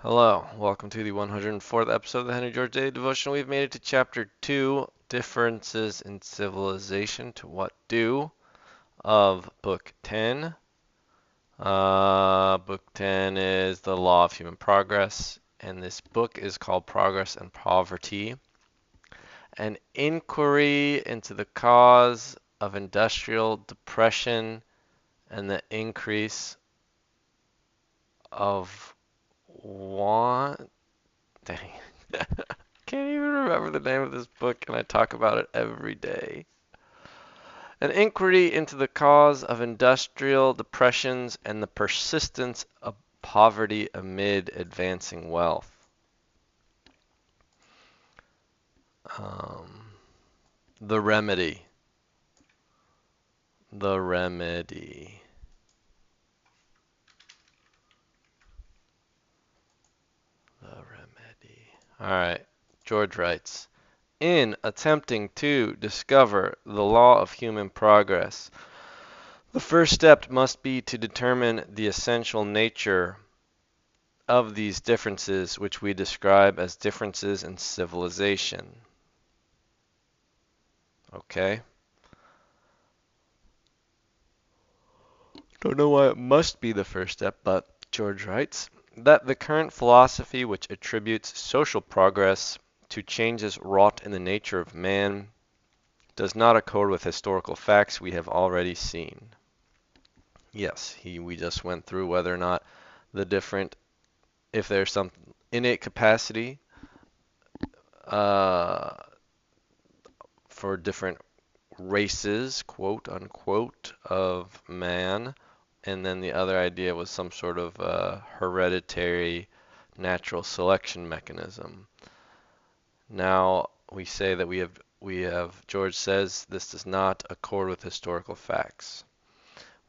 Hello, welcome to the 104th episode of the Henry George Daily Devotion. We've made it to Chapter 2, Differences in Civilization to What Do, of Book 10. Book 10 is The Law of Human Progress, and this book is called Progress and Poverty, an inquiry into the cause of industrial depression and the increase of want. Dang. Can't even remember the name of this book, and I talk about it every day. An inquiry into the cause of industrial depressions and the persistence of poverty amid advancing wealth. Um, the remedy. The remedy. The remedy. All right. George writes, in attempting to discover the law of human progress, the first step must be to determine the essential nature of these differences, which we describe as differences in civilization. Okay? Don't know why it must be the first step, but George writes that the current philosophy which attributes social progress to changes wrought in the nature of man does not accord with historical facts we have already seen. Yes, we just went through whether or not the different, if there's some innate capacity uh, for different races, quote unquote, of man. And then the other idea was some sort of hereditary natural selection mechanism. Now we say that George says this does not accord with historical facts.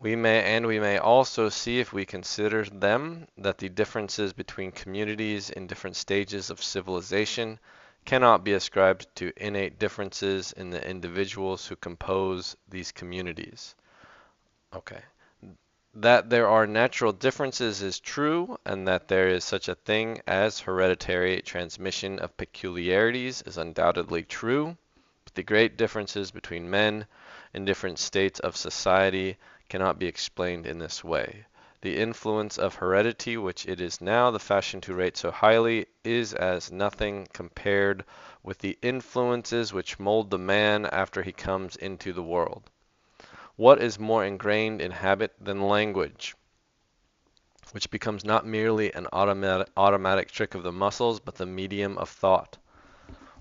We may also see, if we consider them, that the differences between communities in different stages of civilization cannot be ascribed to innate differences in the individuals who compose these communities. Okay. That there are natural differences is true, and that there is such a thing as hereditary transmission of peculiarities is undoubtedly true, but the great differences between men in different states of society cannot be explained in this way. The influence of heredity, which it is now the fashion to rate so highly, is as nothing compared with the influences which mold the man after he comes into the world. What is more ingrained in habit than language, which becomes not merely an automatic trick of the muscles, but the medium of thought?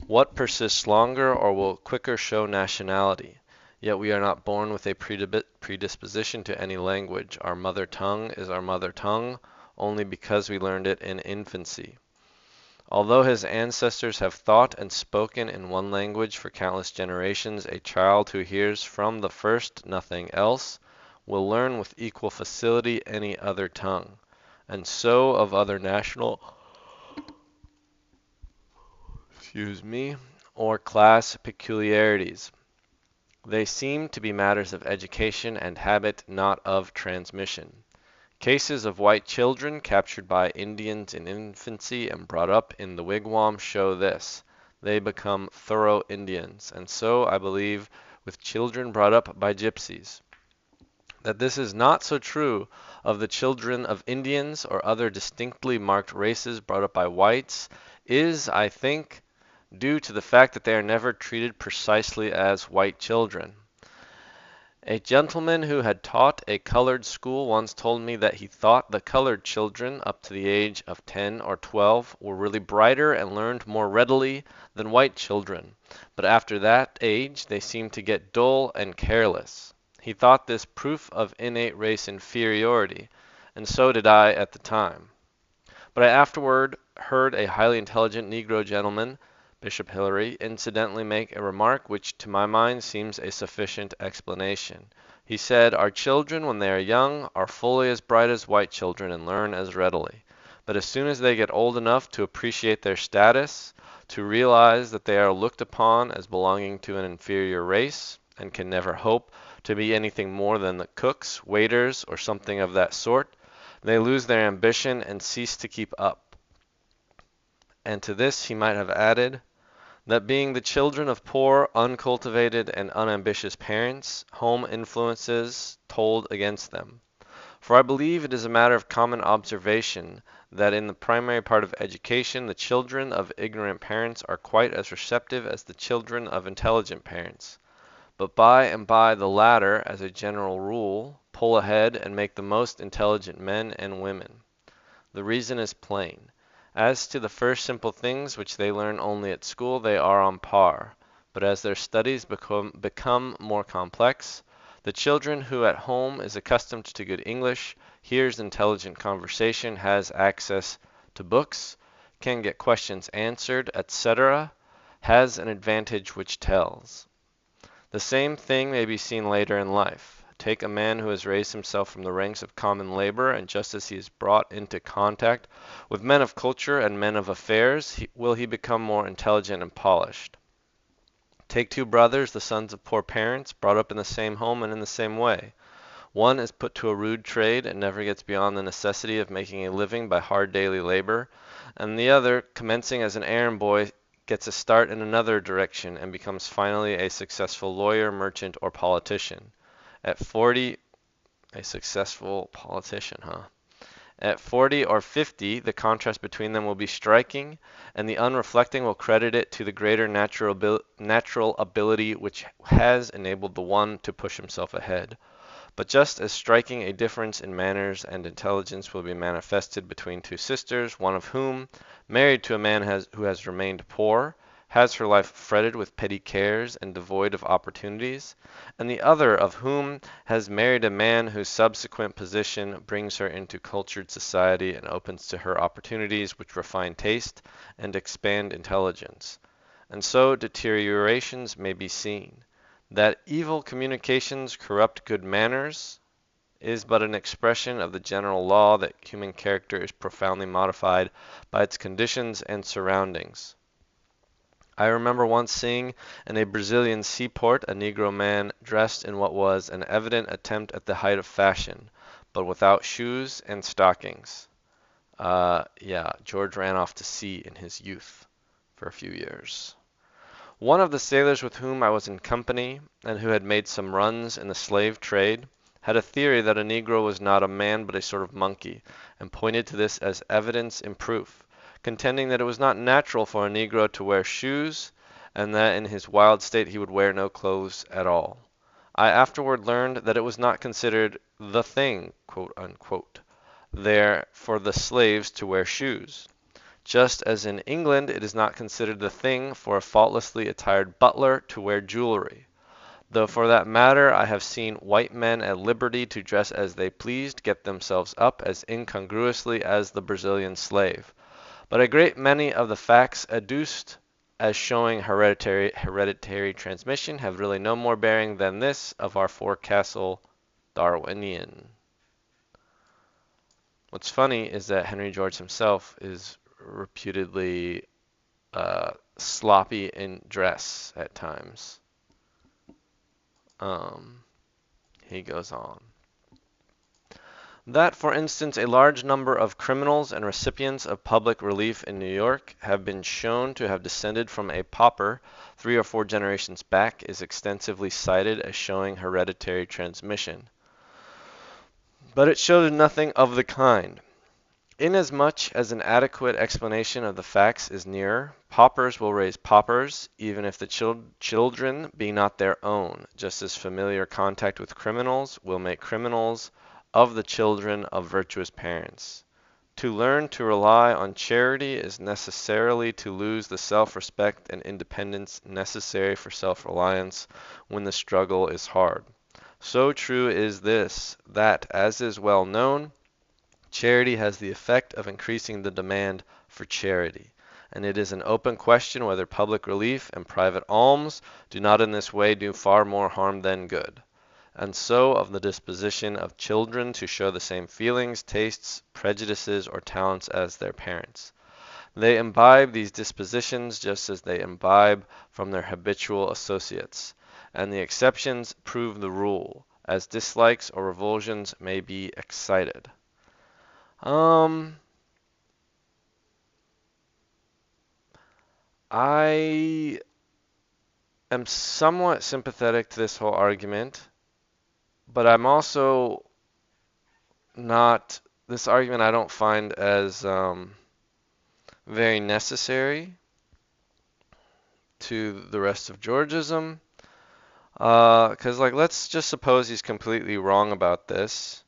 What persists longer or will quicker show nationality? Yet we are not born with a predisposition to any language. Our mother tongue is our mother tongue only because we learned it in infancy. Although his ancestors have thought and spoken in one language for countless generations, a child who hears from the first nothing else will learn with equal facility any other tongue, and so of other national, or class peculiarities. They seem to be matters of education and habit, not of transmission. Cases of white children captured by Indians in infancy and brought up in the wigwam show this. They become thorough Indians, and so, I believe, with children brought up by gypsies. That this is not so true of the children of Indians or other distinctly marked races brought up by whites is, I think, due to the fact that they are never treated precisely as white children. A gentleman who had taught a colored school once told me that he thought the colored children up to the age of 10 or 12 were really brighter and learned more readily than white children, but after that age they seemed to get dull and careless. He thought this proof of innate race inferiority, and so did I at the time. But I afterward heard a highly intelligent Negro gentleman, Bishop Hillary, incidentally make a remark which to my mind seems a sufficient explanation. He said, "Our children, when they are young, are fully as bright as white children and learn as readily. But as soon as they get old enough to appreciate their status, to realize that they are looked upon as belonging to an inferior race, and can never hope to be anything more than the cooks, waiters, or something of that sort, they lose their ambition and cease to keep up. And to this he might have added, that being the children of poor, uncultivated, and unambitious parents, home influences told against them. For I believe it is a matter of common observation that in the primary part of education the children of ignorant parents are quite as receptive as the children of intelligent parents. But by and by the latter, as a general rule, pull ahead and make the most intelligent men and women. The reason is plain. As to the first simple things which they learn only at school, they are on par. But as their studies become more complex, the children who at home is accustomed to good English, hears intelligent conversation, has access to books, can get questions answered, etc., has an advantage which tells. The same thing may be seen later in life. Take a man who has raised himself from the ranks of common labor, and just as he is brought into contact with men of culture and men of affairs, will he become more intelligent and polished. Take two brothers, the sons of poor parents, brought up in the same home and in the same way. One is put to a rude trade and never gets beyond the necessity of making a living by hard daily labor, and the other, commencing as an errand boy, gets a start in another direction and becomes finally a successful lawyer, merchant, or politician. At 40, a successful politician, huh? At 40 or 50, the contrast between them will be striking, and the unreflecting will credit it to the greater natural ability which has enabled the one to push himself ahead. But just as striking a difference in manners and intelligence will be manifested between two sisters, one of whom, married to a man who has remained poor, has her life fretted with petty cares and devoid of opportunities, and the other of whom has married a man whose subsequent position brings her into cultured society and opens to her opportunities which refine taste and expand intelligence. And so deteriorations may be seen. That evil communications corrupt good manners is but an expression of the general law that human character is profoundly modified by its conditions and surroundings. I remember once seeing in a Brazilian seaport a Negro man dressed in what was an evident attempt at the height of fashion, but without shoes and stockings. Yeah, George ran off to sea in his youth for a few years. One of the sailors with whom I was in company, and who had made some runs in the slave trade, had a theory that a Negro was not a man but a sort of monkey, and pointed to this as evidence in proof, contending that it was not natural for a Negro to wear shoes, and that in his wild state he would wear no clothes at all. I afterward learned that it was not considered the thing, quote unquote, there for the slaves to wear shoes. Just as in England it is not considered the thing for a faultlessly attired butler to wear jewelry. Though for that matter I have seen white men at liberty to dress as they pleased get themselves up as incongruously as the Brazilian slave. But a great many of the facts adduced as showing hereditary transmission have really no more bearing than this of our forecastle Darwinian. What's funny is that Henry George himself is reputedly sloppy in dress at times. He goes on. That, for instance, a large number of criminals and recipients of public relief in New York have been shown to have descended from a pauper 3 or 4 generations back is extensively cited as showing hereditary transmission. But it shows nothing of the kind. Inasmuch as an adequate explanation of the facts is nearer, paupers will raise paupers, even if the children be not their own, just as familiar contact with criminals will make criminals of the children of virtuous parents. To learn to rely on charity is necessarily to lose the self-respect and independence necessary for self-reliance when the struggle is hard. So true is this, that, as is well known, charity has the effect of increasing the demand for charity, and it is an open question whether public relief and private alms do not in this way do far more harm than good. And so of the disposition of children to show the same feelings, tastes, prejudices, or talents as their parents. They imbibe these dispositions just as they imbibe from their habitual associates, and the exceptions prove the rule, as dislikes or revulsions may be excited. I am somewhat sympathetic to this whole argument, but I'm also not, this argument I don't find as very necessary to the rest of Georgism. Because like let's just suppose he's completely wrong about this,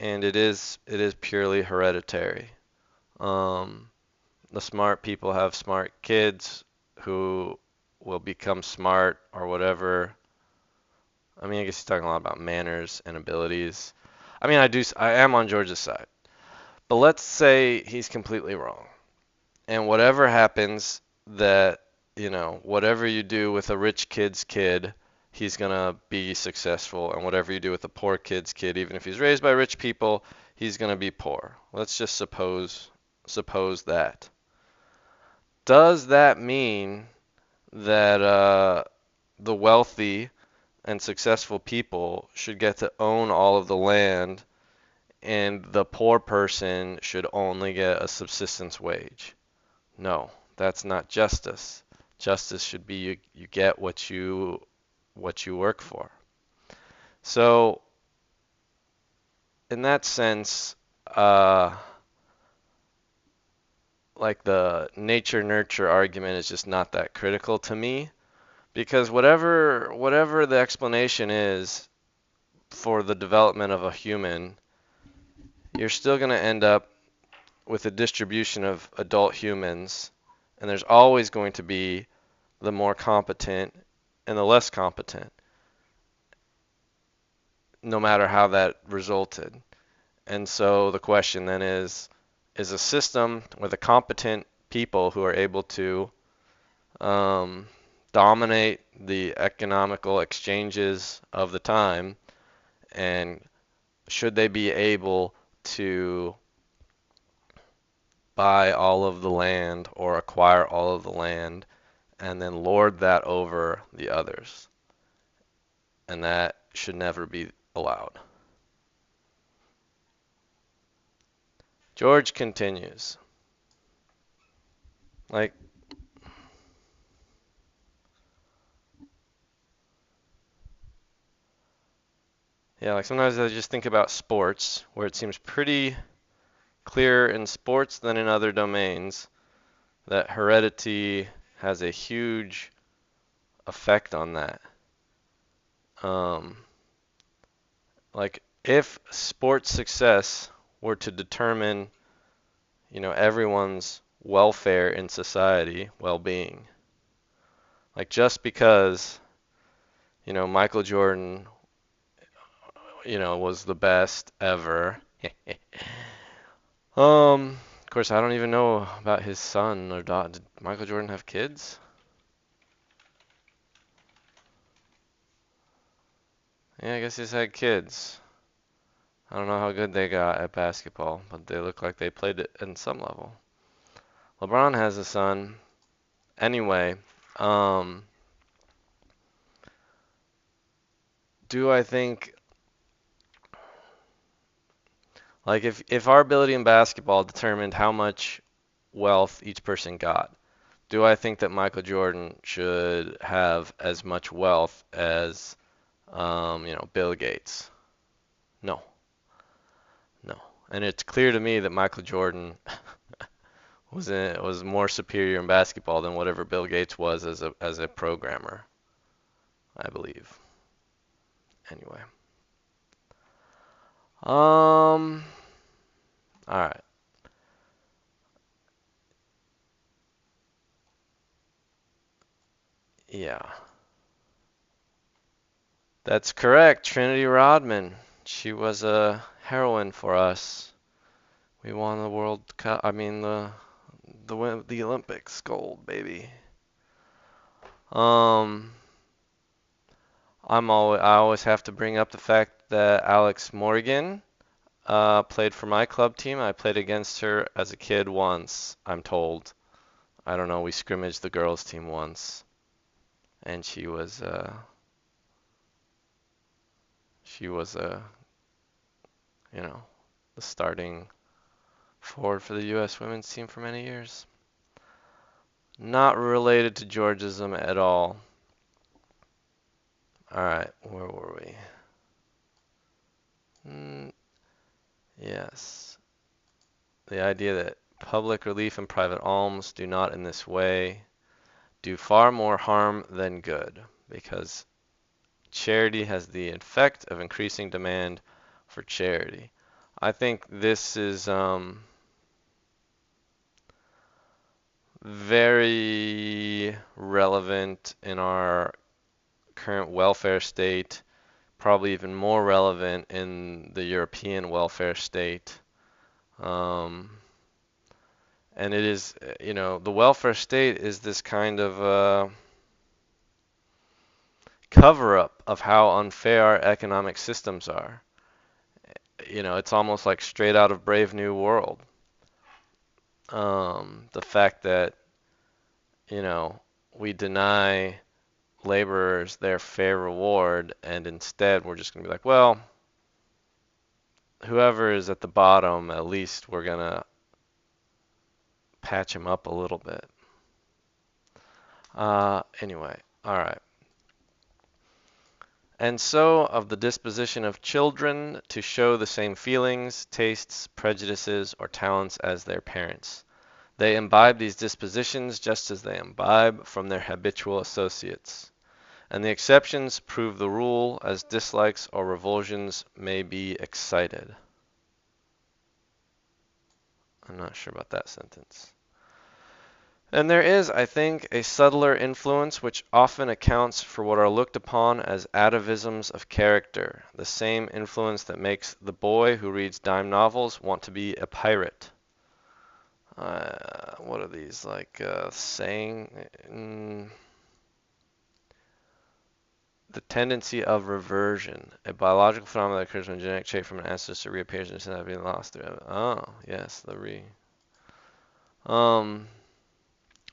and it is purely hereditary. Um, the smart people have smart kids who will become smart or whatever. I mean, I guess he's talking a lot about manners and abilities. I mean, I am on George's side. But let's say he's completely wrong. And whatever happens that, whatever you do with a rich kid's kid, he's gonna be successful. And whatever you do with a poor kid's kid, even if he's raised by rich people, he's gonna be poor. Let's just suppose that. Does that mean that the wealthy and successful people should get to own all of the land and the poor person should only get a subsistence wage? No, that's not justice. Justice should be you get what you work for. So in that sense, like the nature nurture argument is just not that critical to me because whatever the explanation is for the development of a human, you're still going to end up with a distribution of adult humans, and there's always going to be the more competent and the less competent, no matter how that resulted. And so the question then is a system with a competent people who are able to dominate the economical exchanges of the time, and should they be able to buy all of the land or acquire all of the land and then lord that over the others? And that should never be allowed. George continues. Like, yeah, like sometimes I just think about sports where it seems pretty clear in sports than in other domains that heredity has a huge effect on that. Um, like if sports success were to determine, everyone's welfare in society, well-being, like just because, Michael Jordan, was the best ever. Of course, I don't even know about his son or daughter. Did Michael Jordan have kids? Yeah, I guess he's had kids. I don't know how good they got at basketball, but they look like they played it in some level. LeBron has a son. Anyway, do I think, like, if our ability in basketball determined how much wealth each person got, do I think that Michael Jordan should have as much wealth as, Bill Gates? No, no. And it's clear to me that Michael Jordan was more superior in basketball than whatever Bill Gates was as a programmer, I believe. Anyway. All right. Yeah. That's correct. Trinity Rodman. She was a heroine for us. We won the World Cup. I mean the Olympics gold, baby. Um, I always have to bring up the fact that Alex Morgan played for my club team. I played against her as a kid once, I'm told. I don't know. We scrimmaged the girls team once, and she was you know, the starting forward for the U.S. women's team for many years. Not related to Georgism at all. All right, where were we? Yes. The idea that public relief and private alms do not in this way do far more harm than good, because charity has the effect of increasing demand for charity. I think this is very relevant in our current welfare state, probably even more relevant in the European welfare state. Um, and it is, the welfare state is this kind of cover up of how unfair our economic systems are. It's almost like straight out of Brave New World. The fact that, you know, we deny laborers their fair reward, and instead we're just going to be like, well, whoever is at the bottom, at least we're going to patch him up a little bit. Anyway, all right. And so of the disposition of children to show the same feelings, tastes, prejudices, or talents as their parents. They imbibe these dispositions just as they imbibe from their habitual associates. And the exceptions prove the rule, as dislikes or revulsions may be excited. I'm not sure about that sentence. And there is, I think, a subtler influence which often accounts for what are looked upon as atavisms of character, the same influence that makes the boy who reads dime novels want to be a pirate. What are these, like saying? The tendency of reversion, a biological phenomenon that occurs when a genetic trait from an ancestor reappears instead of being lost. Oh, yes,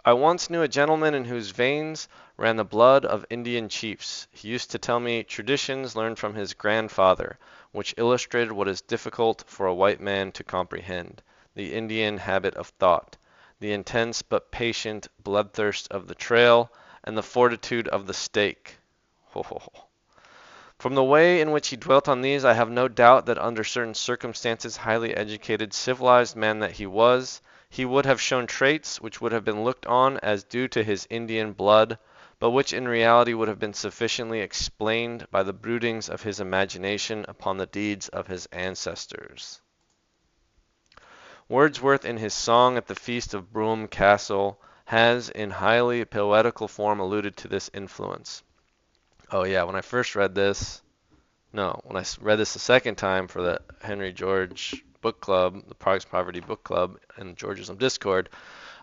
I once knew a gentleman in whose veins ran the blood of Indian chiefs. He used to tell me traditions learned from his grandfather, which illustrated what is difficult for a white man to comprehend, the Indian habit of thought, the intense but patient bloodthirst of the trail, and the fortitude of the stake. Ho, ho, ho. From the way in which he dwelt on these, I have no doubt that under certain circumstances, highly educated, civilized man that he was, he would have shown traits which would have been looked on as due to his Indian blood, but which in reality would have been sufficiently explained by the broodings of his imagination upon the deeds of his ancestors. Wordsworth, in his song at the feast of Brougham Castle, has in highly poetical form alluded to this influence. Oh yeah, when I first read this, no, when I read this the second time for the Henry George book club, the Progress Poverty book club, and the Georgism Discord,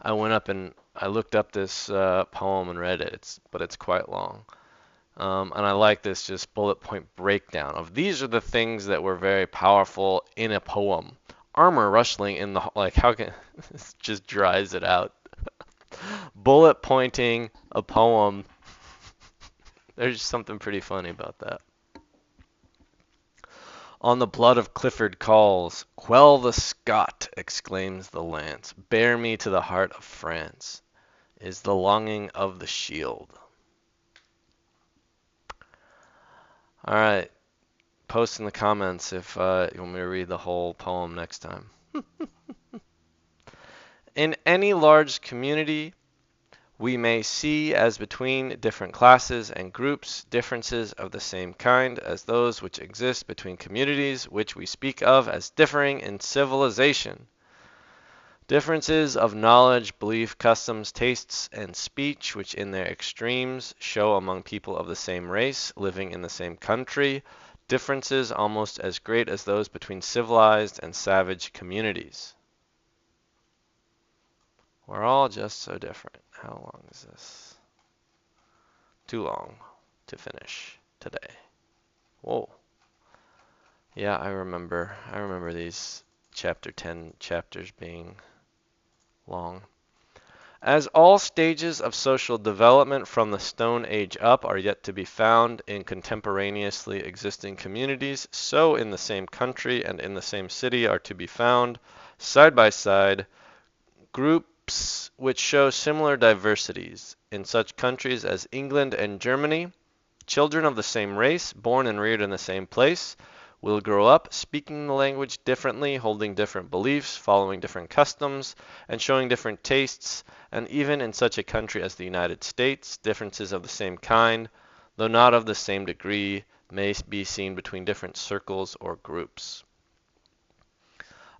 I went up and I looked up this poem and read it. But it's quite long. And I like this just bullet point breakdown of these are the things that were very powerful in a poem. Armor rustling in the, like, how can, this just dries it out. Bullet pointing a poem. There's something pretty funny about that. On the blood of Clifford calls, quell the Scot, exclaims the lance, bear me to the heart of France, is the longing of the shield. All right, post in the comments if you want me to read the whole poem next time. In any large community, we may see, as between different classes and groups, differences of the same kind as those which exist between communities which we speak of as differing in civilization. Differences of knowledge, belief, customs, tastes, and speech, which in their extremes show among people of the same race, living in the same country, differences almost as great as those between civilized and savage communities. We're all just so different. How long is this? Too long to finish today. Whoa. Yeah, I remember these chapter 10 chapters being long. As all stages of social development from the Stone Age up are yet to be found in contemporaneously existing communities, so in the same country and in the same city are to be found, side by side, groups groups which show similar diversities. In such countries as England and Germany, children of the same race, born and reared in the same place, will grow up speaking the language differently, holding different beliefs, following different customs, and showing different tastes, and even in such a country as the United States, differences of the same kind, though not of the same degree, may be seen between different circles or groups.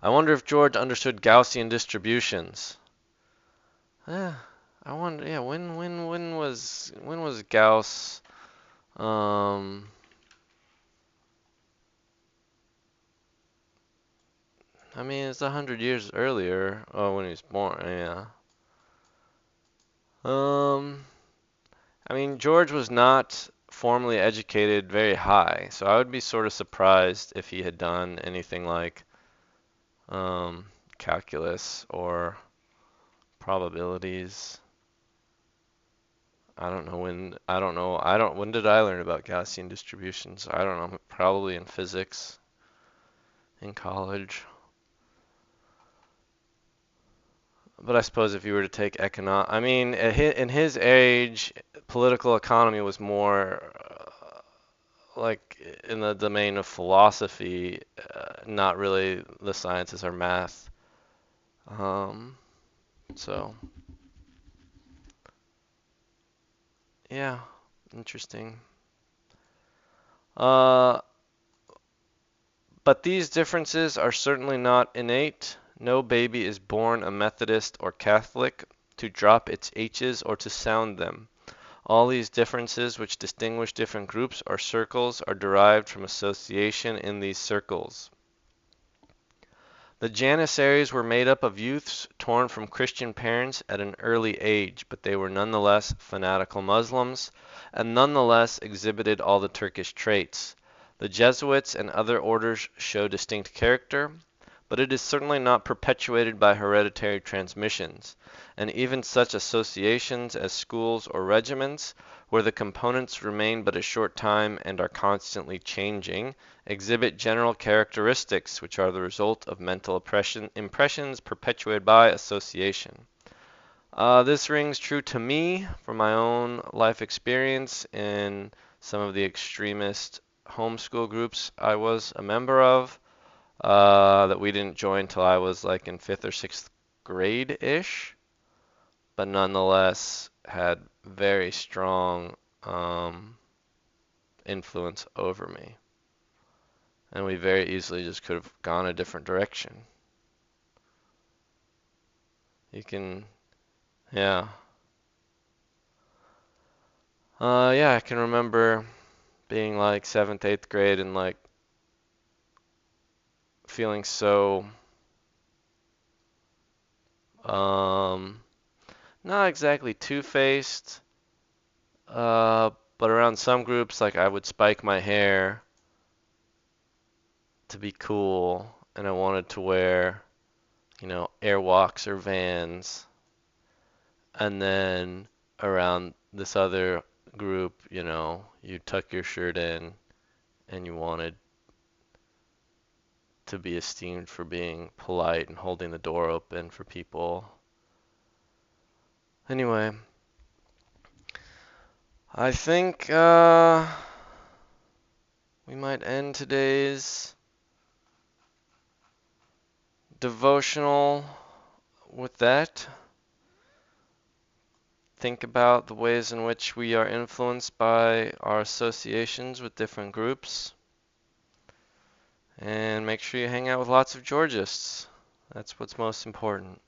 I wonder if George understood Gaussian distributions. I wonder, yeah, when was Gauss? I mean, it's 100 years earlier. Oh, when he was born, yeah. I mean, George was not formally educated very high, so I would be sort of surprised if he had done anything like calculus or probabilities. I don't know when. I don't know. I don't. When did I learn about Gaussian distributions? I don't know. Probably in physics in college. But I suppose if you were to take I mean, in his age, political economy was more like in the domain of philosophy, not really the sciences or math. Um, so yeah, interesting. Uh, but these differences are certainly not innate. No baby is born a Methodist or Catholic to drop its H's or to sound them. All these differences which distinguish different groups or circles are derived from association in these circles. The Janissaries were made up of youths torn from Christian parents at an early age, but they were nonetheless fanatical Muslims, and nonetheless exhibited all the Turkish traits. The Jesuits and other orders show distinct character, but it is certainly not perpetuated by hereditary transmissions, and even such associations as schools or regiments, where the components remain but a short time and are constantly changing, exhibit general characteristics which are the result of mental impressions perpetuated by association. This rings true to me from my own life experience in some of the extremist homeschool groups I was a member of, that we didn't join till I was like in fifth or sixth grade-ish, but nonetheless had very strong influence over me. And we very easily just could have gone a different direction. You can, yeah. Yeah, I can remember being like seventh, eighth grade and like feeling so, um, not exactly two-faced, but around some groups, like I would spike my hair to be cool, and I wanted to wear, Airwalks or Vans. And then around this other group, you tuck your shirt in and you wanted to be esteemed for being polite and holding the door open for people. Anyway, I think we might end today's devotional with that. Think about the ways in which we are influenced by our associations with different groups. And make sure you hang out with lots of Georgists. That's what's most important.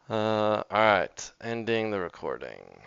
Alright, ending the recording.